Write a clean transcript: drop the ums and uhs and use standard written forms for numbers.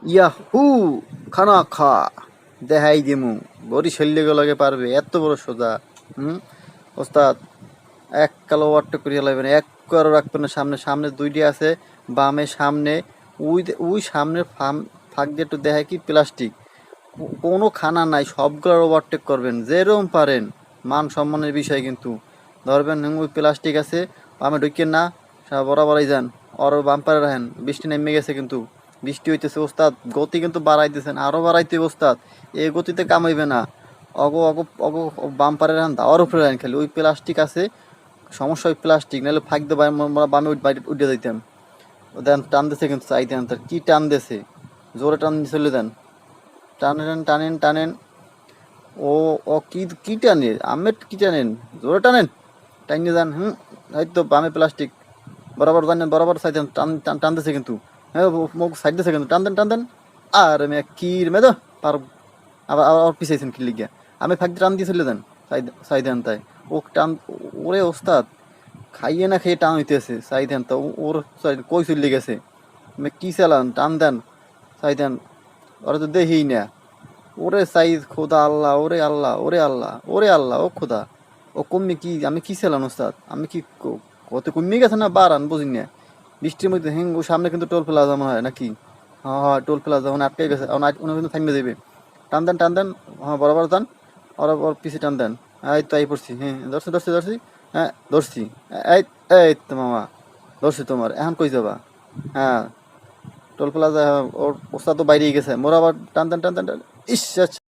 Yahoo খানা খা দেখাই দিমু বড়ি শৈল্য লাগে পারবে এত বড় সোজা। ওস্তাদ এক কালো ওভারটেক করিয়া লাগবেন, এক কারো রাখবেন না। সামনে সামনে দুইটি আছে, বামে সামনে ওই সামনের ফাঁক দিয়ে একটু দেখায় কি প্লাস্টিক, কোনো খানা নাই, সবগুলোর ওভারটেক করবেন যেরকম পারেন। মান সম্মানের বিষয় কিন্তু ধরবেন ওই প্লাস্টিক আছে, বামে ঢুকেন না, বরাবরই যান। ওর বাম্পারে রাখেন, বৃষ্টি নেমে গেছে কিন্তু, বৃষ্টি হইতেছে ওস্তাদ, গতি কিন্তু বাড়াইতেছেন, আরও বাড়াইতে ওস্তাদ, এই গতিতে কামাইবে না। অগো অগো অগো বাম্পারে রাখেন, দাওয়ার উপরে রাখেন, খালি ওই প্লাস্টিক আছে, সমস্যা ওই প্লাস্টিক, নাহলে ফাঁক দিয়ে বামে উঠে যাইতাম। ও দেন টান দিছে কিন্তু, চাই দেন তার কি টান দিছে, জোরে টান দিয়ে চলে দেন, টানেন টানেন টানেন। ও ও কি কি টানেন আমের, কি টানেন, জোরে টানেন, টাইনে যান। হয়তো বামে প্লাস্টিক, বরাবর জানেন, বরাবর সাইড টান টান টানতেছে কিন্তু, হ্যাঁ মুখ সাইড দিছে কিন্তু, টান দেন টান দেন। আর মে কি মে তো পার, আবার আবার পিছাইছেন কি লিগিয়া, আমি ফাঁক দিয়ে টান দিয়ে চলে দেন, সাইড দেন তাই। ও টান, ওরে ওস্তাদ খাইয়ে না খেয়ে টান হইতেছে, সাই দেন তো ওর কই চলে গেছে, কি চালান টান দেন, সাই দেন। ওরা তো দেখেই না, ওরে সাইদ খোদা আল্লাহ, ওরে আল্লাহ, ওরে আল্লাহ, ওরে আল্লাহ, ও খোদা, ও কমে কি, আমি কি ছিলাম ওস্তাদ, আমি কি কত কমে গেছে না বাড়ান বুঝি না। বৃষ্টির মধ্যে ও সামনে কিন্তু টোল প্লাজা মনে হয় নাকি, হ্যাঁ হ্যাঁ টোল প্লাজা মানে আটকে গেছে, উনি কিন্তু থামিয়ে দেবে। টান দেন, হ্যাঁ বরাবর টান, ওর পিছিয়ে টান দেন। এই তো এই পড়ছি, হ্যাঁ ধরছি ধরছি ধরছি, হ্যাঁ ধরছি। এই এই তো মামা ধরছি তোমার, এখন কই যাবা? হ্যাঁ টোল প্লাজা, ওর ওস্তাদ তো বাইরেই গেছে, মোর আবার টান দেন টান দেন টান। ইস